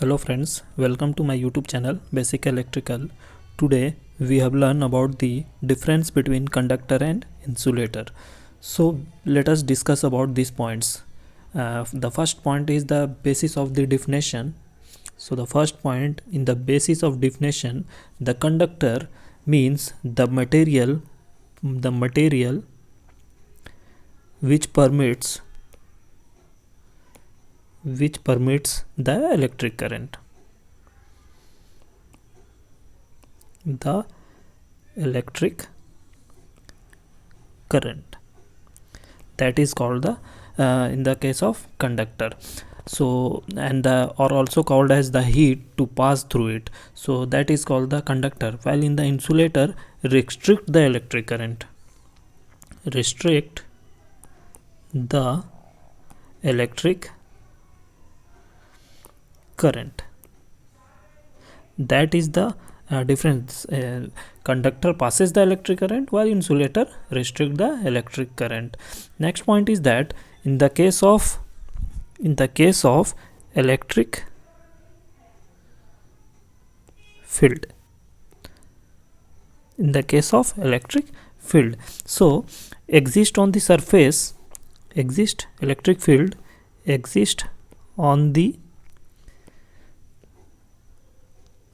Hello friends, welcome to my YouTube channel Basic Electrical. Today we have learned about the difference between conductor and insulator. So let us discuss about these points. The first point is the basis of the definition. So the first point in the basis of definition, the conductor means the material which permits the electric current. The electric current, that is called the in the case of conductor. So and the or also called as the heat to pass through it, so that is called the conductor. While in the insulator, restrict the electric current, restrict the electric current. That is the difference. Conductor passes the electric current while insulator restrict the electric current. Next point is that in the case of electric field, so exist on the surface, electric field exist on the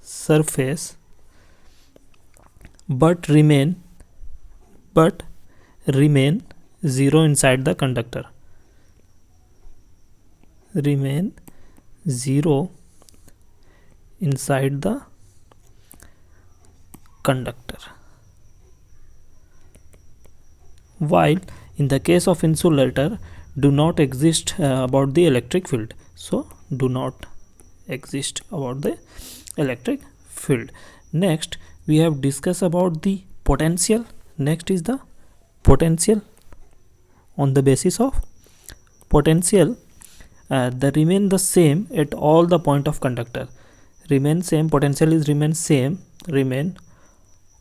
surface but remain zero inside the conductor. Remain zero inside the conductor. While in the case of insulator, do not exist about the electric field. So do not exist about the electric field. Next we have discussed about the potential. Next is the potential. On the basis of potential, they remain the same at all the point of conductor. Remain same, potential is remain same, remain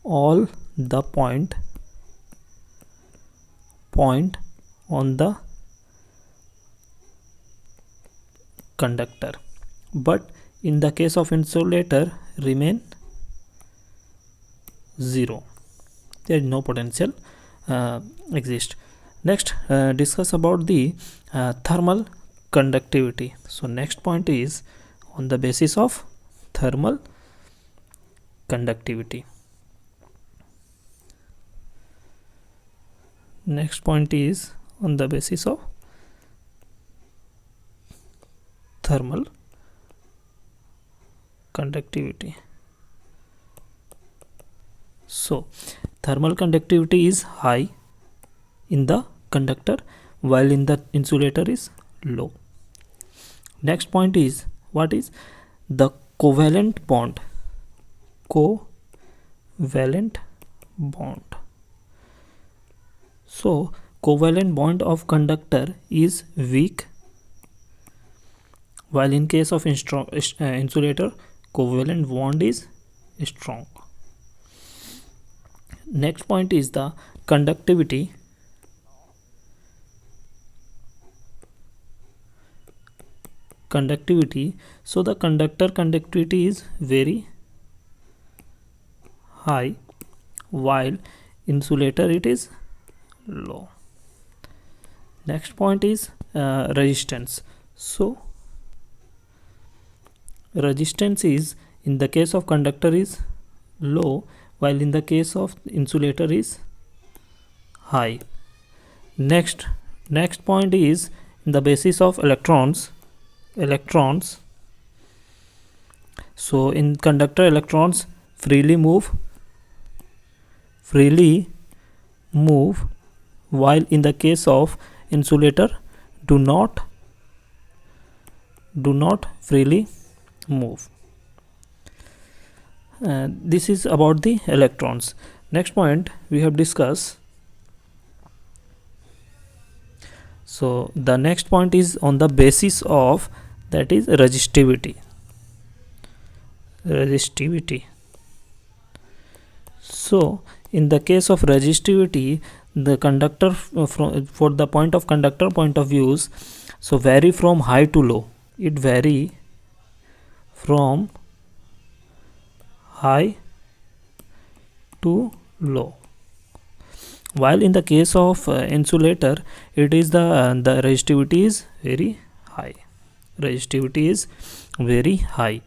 all the point on the conductor, but in the case of insulator remain zero. There is no potential exist. Next discuss about the thermal conductivity. So next point is on the basis of thermal conductivity. Next point is on the basis of thermal conductivity. So thermal conductivity is high in the conductor while in the insulator is low. Next point is what is the covalent bond. Covalent bond. So covalent bond of conductor is weak, while in case of insulator covalent bond is strong. Next point is the conductivity. So the conductor conductivity is very high, while insulator it is low. Next point is resistance. So resistance is in the case of conductor is low, while in the case of insulator is high. Next point is in the basis of electrons. So in conductor electrons freely move, while in the case of insulator do not freely move. This is about the electrons. Next point we have discussed. So the next point is on the basis of, that is resistivity. So in the case of resistivity, the conductor for the point of conductor point of views, so vary from high to low. It vary from high to low. While in the case of insulator, it is the resistivity is very high. Resistivity is very high.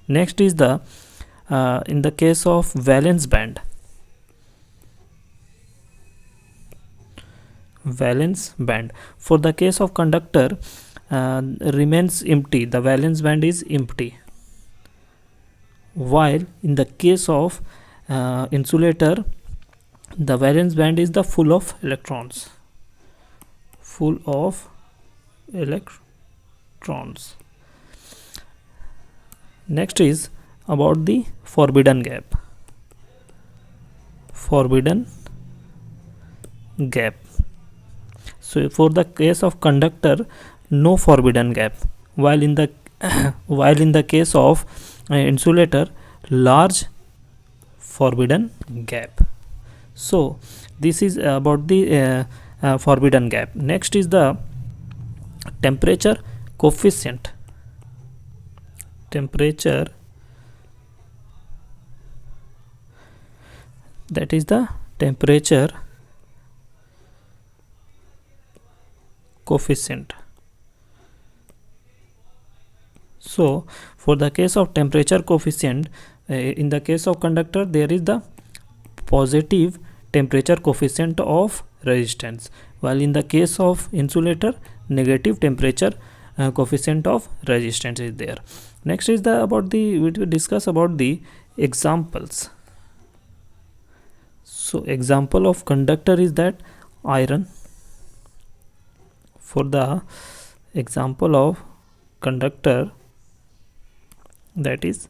Next is the in the case of valence band. Valence band, for the case of conductor, remains empty. The valence band is empty. While in the case of insulator, the valence band is the full of electrons. Full of electrons. Next is about the forbidden gap. Forbidden gap. So for the case of conductor, no forbidden gap. While in the while in the case of insulator, large forbidden gap. So this is about the forbidden gap. Next is the temperature coefficient. Temperature, that is the temperature coefficient. So for the case of temperature coefficient, in the case of conductor, there is the positive temperature coefficient of resistance, while in the case of insulator, negative temperature coefficient of resistance is there. Next is the about the we will discuss about the examples. So example of conductor is that iron. For the example of conductor, that is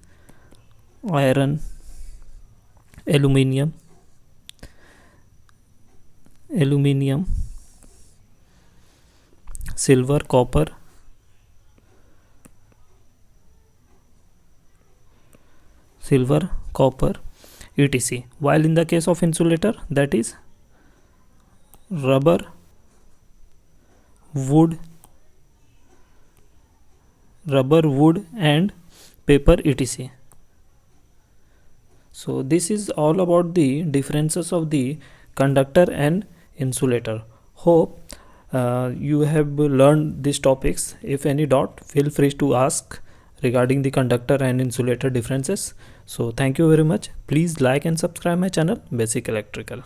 iron, aluminium, silver, copper, etc. While in the case of insulator, that is rubber, wood and paper, etc. So this is all about the differences of the conductor and insulator. Hope you have learned these topics. If any doubt, feel free to ask regarding the conductor and insulator differences. So thank you very much. Please like and subscribe my channel, Basic Electrical.